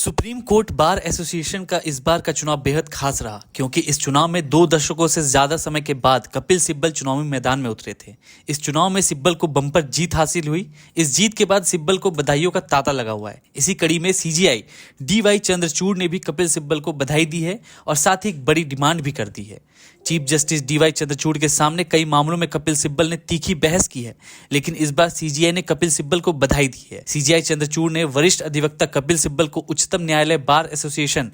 Supreme court bar association का इस बार का चुनाव बेहद खास रहा क्योंकि इस चुनाव में 2 दशकों से ज्यादा समय के बाद कपिल सिब्बल चुनावी मैदान में उतरे थे। इस चुनाव में सिब्बल को बम्पर जीत हासिल हुई। इस जीत के बाद सिब्बल को बधाइयों का तांता लगा हुआ है। इसी कड़ी में सीजीआई DY चंद्रचूड़ ने भी कपिल सिब्बल को बधाई दी है और साथ ही एक बड़ी डिमांड भी कर दी है। चीफ जस्टिस DY चंद्रचूड़ के सामने कई मामलों में कपिल सिब्बल ने तीखी बहस की है, लेकिन इस बार सीजीआई ने कपिल सिब्बल को बधाई दी है। सीजीआई चंद्रचूड़ ने वरिष्ठ अधिवक्ता कपिल सिब्बल को उच्चतम न्यायालय बार एसोसिएशन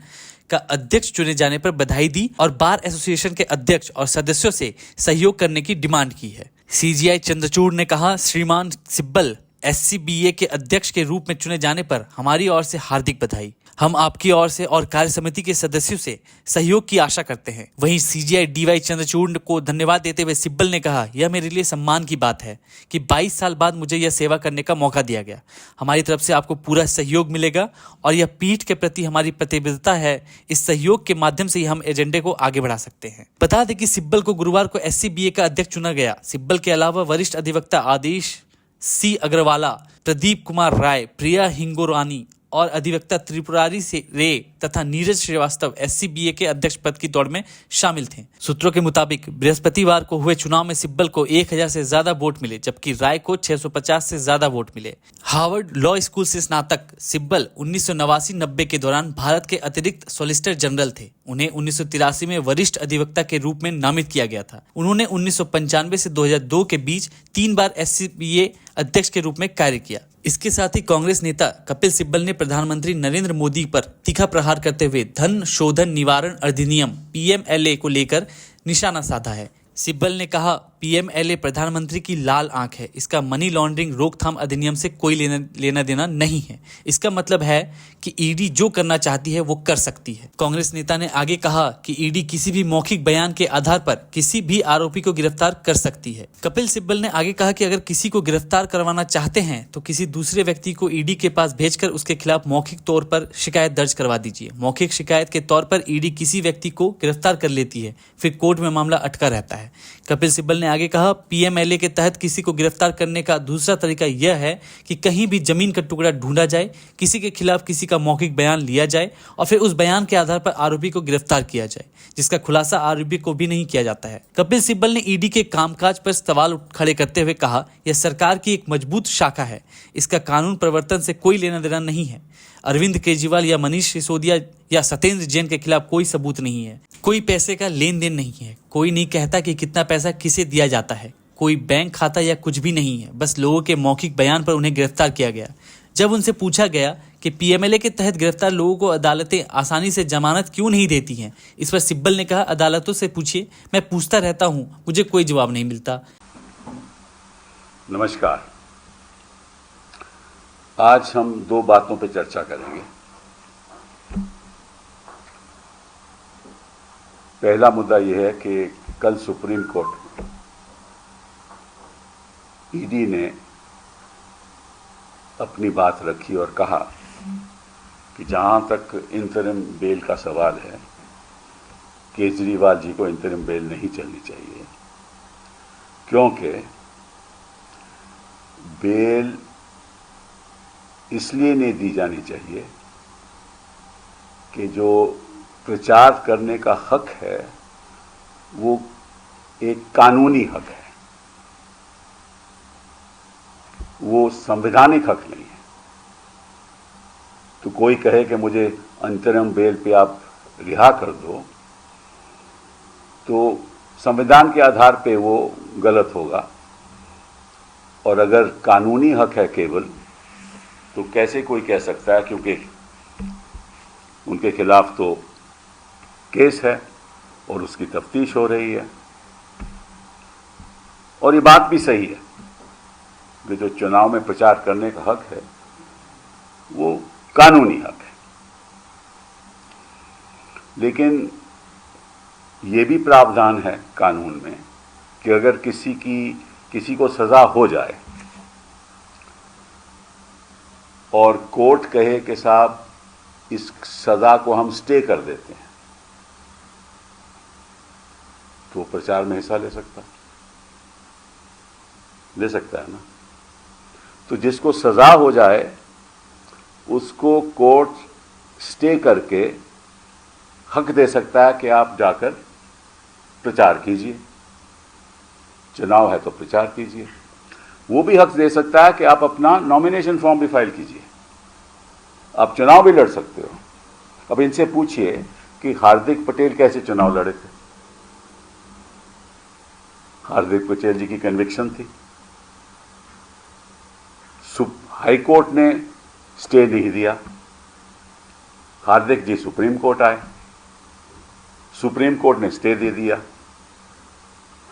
का अध्यक्ष चुने जाने पर बधाई दी और बार एसोसिएशन के अध्यक्ष और सदस्यों से सहयोग करने की डिमांड की है। सीजीआई चंद्रचूड़ ने कहा, श्रीमान सिब्बल SCBA के अध्यक्ष के रूप में चुने जाने पर हमारी ओर से हार्दिक बधाई। हम आपकी ओर से और कार्य समिति के सदस्यों से सहयोग की आशा करते हैं। वहीं सीजीआई DY चंद्रचूड़ को धन्यवाद देते हुए सिब्बल ने कहा, यह मेरे लिए सम्मान की बात है कि 22 साल बाद मुझे यह सेवा करने का मौका दिया गया। हमारी तरफ से आपको पूरा सहयोग मिलेगा और यह पीठ के प्रति हमारी प्रतिबद्धता है। इस सहयोग के माध्यम से ही हम एजेंडे को आगे बढ़ा सकते हैं। बता दें कि सिब्बल को गुरुवार को SCBA का अध्यक्ष चुना गया। सिब्बल के अलावा वरिष्ठ अधिवक्ता आदेश C अग्रवाला, प्रदीप कुमार राय, प्रिया हिंगोरानी और अधिवक्ता त्रिपुरारी से रे तथा नीरज श्रीवास्तव SCBA के अध्यक्ष पद की दौड़ में शामिल थे। सूत्रों के मुताबिक बृहस्पतिवार को हुए चुनाव में सिब्बल को 1000 से ज्यादा वोट मिले, जबकि राय को 650 से ज्यादा वोट मिले। हार्वर्ड लॉ स्कूल से स्नातक सिब्बल 1989-90 के दौरान भारत के अतिरिक्त सॉलिसिटर जनरल थे। उन्हें 1983 में वरिष्ठ अधिवक्ता के रूप में नामित किया गया था। उन्होंने 1995 से 2002 के बीच 3 बार SCBA अध्यक्ष के रूप में कार्य किया। इसके साथ ही कांग्रेस नेता कपिल सिब्बल ने प्रधानमंत्री नरेंद्र मोदी पर तीखा प्रहार करते हुए धन शोधन निवारण अधिनियम PMLA को लेकर निशाना साधा है। सिब्बल ने कहा, PMLA प्रधानमंत्री की लाल आंख है। इसका मनी लॉन्ड्रिंग रोकथाम अधिनियम से कोई लेना देना नहीं है। इसका मतलब है कि ईडी जो करना चाहती है वो कर सकती है। कांग्रेस नेता ने आगे कहा कि ईडी किसी भी मौखिक बयान के आधार पर किसी भी आरोपी को गिरफ्तार कर सकती है। कपिल सिब्बल ने आगे कहा कि अगर किसी को गिरफ्तार करवाना चाहते हैं तो किसी दूसरे व्यक्ति को ईडी के पास भेजकर उसके खिलाफ मौखिक तौर पर शिकायत दर्ज करवा दीजिए। मौखिक शिकायत के तौर पर ईडी किसी व्यक्ति को गिरफ्तार कर लेती है, फिर कोर्ट में मामला अटका रहता है। कपिल सिब्बल ने आगे कहा, PMLA के तहत किसी को गिरफ्तार करने का दूसरा तरीका यह है कि कहीं भी जमीन का टुकड़ा ढूंढा जाए, किसी के खिलाफ किसी का मौखिक बयान लिया जाए और फिर उस बयान के आधार पर आरोपी को गिरफ्तार किया जाए, जिसका खुलासा आरोपी को भी नहीं किया जाता है। कपिल सिब्बल ने ईडी के कामकाज पर सवाल खड़े करते हुए कहा, यह सरकार की एक मजबूत शाखा है। इसका कानून प्रवर्तन से कोई लेना देना नहीं है। अरविंद केजरीवाल या मनीष सिसोदिया या सत्येंद्र जैन के खिलाफ कोई सबूत नहीं है। कोई पैसे का लेन देन नहीं है। कोई नहीं कहता कि कितना पैसा किसे दिया जाता है। कोई बैंक खाता या कुछ भी नहीं है। बस लोगों के मौखिक बयान पर उन्हें गिरफ्तार किया गया। जब उनसे पूछा गया कि PMLA के तहत गिरफ्तार लोगों को अदालतें आसानी से जमानत क्यों नहीं देती हैं, इस पर सिब्बल ने कहा, अदालतों से पूछिए, मैं पूछता रहता हूं, मुझे कोई जवाब नहीं मिलता। नमस्कार। आज हम 2 बातों पर चर्चा करेंगे। पहला मुद्दा यह है कि कल सुप्रीम कोर्ट ईडी ने अपनी बात रखी और कहा कि जहां तक इंतरिम बेल का सवाल है, केजरीवाल जी को इंतरिम बेल नहीं चलनी चाहिए, क्योंकि बेल इसलिए नहीं दी जानी चाहिए कि जो प्रचार करने का हक है वो एक कानूनी हक है, वो संवैधानिक हक नहीं है। तो कोई कहे कि मुझे अंतरिम बेल पे आप रिहा कर दो, तो संविधान के आधार पे वो गलत होगा। और अगर कानूनी हक है केवल, तो कैसे कोई कह सकता है, क्योंकि उनके खिलाफ तो केस है और उसकी तफ्तीश हो रही है। और ये बात भी सही है कि जो चुनाव में प्रचार करने का हक है वो कानूनी हक है, लेकिन ये भी प्रावधान है कानून में कि अगर किसी को सजा हो जाए और कोर्ट कहे कि साहब इस सजा को हम स्टे कर देते हैं, तो प्रचार में हिस्सा ले सकता है ना। तो जिसको सजा हो जाए उसको कोर्ट स्टे करके हक दे सकता है कि आप जाकर प्रचार कीजिए, चुनाव है तो प्रचार कीजिए। वो भी हक दे सकता है कि आप अपना नॉमिनेशन फॉर्म भी फाइल कीजिए, आप चुनाव भी लड़ सकते हो। अब इनसे पूछिए कि हार्दिक पटेल कैसे चुनाव लड़े थे। हार्दिक पटेल जी की कन्विक्शन थी, हाई कोर्ट ने स्टे नहीं दिया, हार्दिक जी सुप्रीम कोर्ट आए, सुप्रीम कोर्ट ने स्टे दे दिया,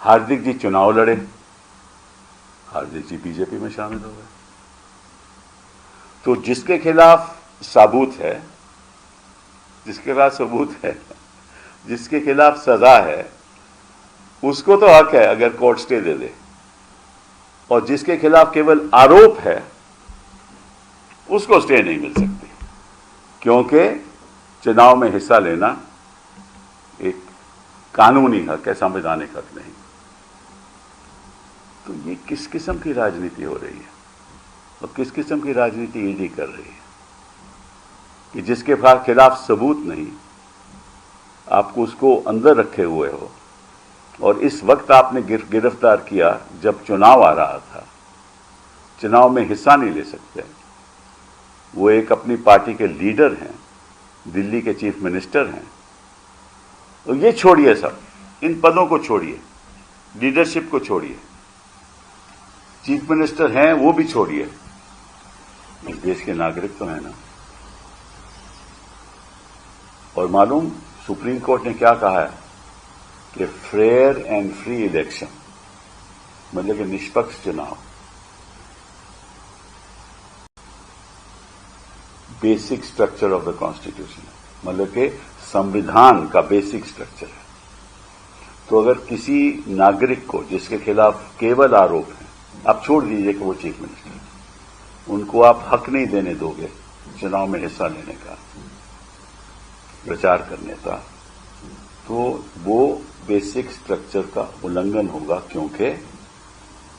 हार्दिक जी चुनाव लड़े, हार्दिक जी बीजेपी में शामिल हो गए। तो जिसके खिलाफ सबूत है, जिसके खिलाफ सजा है, उसको तो हक है अगर कोर्ट स्टे दे दे, और जिसके खिलाफ केवल आरोप है उसको स्टे नहीं मिल सकती, क्योंकि चुनाव में हिस्सा लेना एक कानूनी हक है, संवैधानिक हक नहीं। तो ये किस किस्म की राजनीति हो रही है और किस किस्म की राजनीति ईडी कर रही है कि जिसके खिलाफ सबूत नहीं, आपको उसको अंदर रखे हुए हो, और इस वक्त आपने गिरफ्तार किया जब चुनाव आ रहा था, चुनाव में हिस्सा नहीं ले सकते। वो एक अपनी पार्टी के लीडर हैं, दिल्ली के चीफ मिनिस्टर हैं। तो ये छोड़िए, सब इन पदों को छोड़िए, लीडरशिप को छोड़िए, चीफ मिनिस्टर हैं वो भी छोड़िए, इस देश के नागरिक तो हैं ना। और मालूम सुप्रीम कोर्ट ने क्या कहा है कि फेयर एंड फ्री इलेक्शन, मतलब कि निष्पक्ष चुनाव basic structure of the constitution है, मतलब कि संविधान का बेसिक स्ट्रक्चर है। तो अगर किसी नागरिक को जिसके खिलाफ केवल आरोप है, आप छोड़ दीजिए कि वो चीफ मिनिस्टर, उनको आप हक नहीं देने दोगे चुनाव में हिस्सा लेने का, प्रचार करने का, तो वो बेसिक स्ट्रक्चर का उल्लंघन होगा, क्योंकि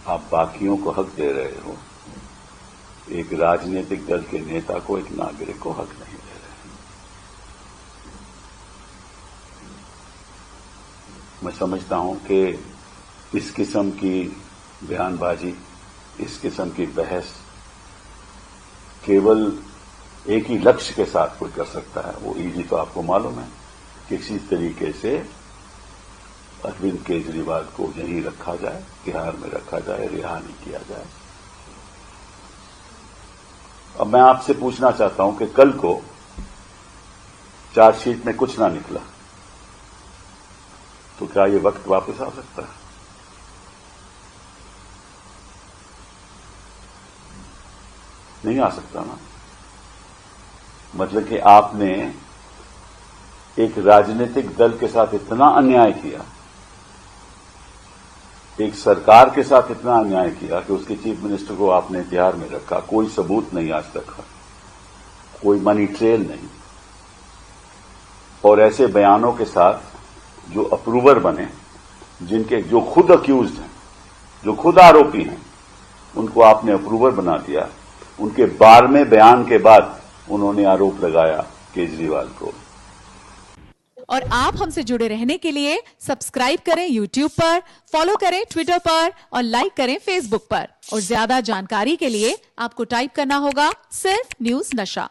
आप बाकियों को हक दे रहे हो, एक राजनीतिक दल के नेता को, एक नागरिक को हक नहीं दे रहे। मैं समझता हूं कि इस किस्म की बयानबाजी, इस किस्म की बहस केवल एक ही लक्ष्य के साथ कोई कर सकता है, वो ईडी तो आपको मालूम है, किसी तरीके से अरविंद केजरीवाल को यहीं रखा जाए, तिहाड़ में रखा जाए, रिहा नहीं किया जाए। अब मैं आपसे पूछना चाहता हूं कि कल को चार्जशीट में कुछ ना निकला तो क्या ये वक्त वापस आ सकता है? नहीं आ सकता ना। मतलब कि आपने एक राजनीतिक दल के साथ इतना अन्याय किया, एक सरकार के साथ इतना अन्याय किया कि उसके चीफ मिनिस्टर को आपने तिहाड़ में रखा, कोई सबूत नहीं आज तक, कोई मनी ट्रेल नहीं, और ऐसे बयानों के साथ जो अप्रूवर बने, जो खुद अक्यूज्ड हैं, जो खुद आरोपी हैं, उनको आपने अप्रूवर बना दिया। उनके 12वें बयान के बाद उन्होंने आरोप लगाया केजरीवाल को। और आप हमसे जुड़े रहने के लिए सब्सक्राइब करें YouTube पर, फॉलो करें Twitter पर और लाइक करें Facebook पर। और ज्यादा जानकारी के लिए आपको टाइप करना होगा सिर्फ न्यूज नशा।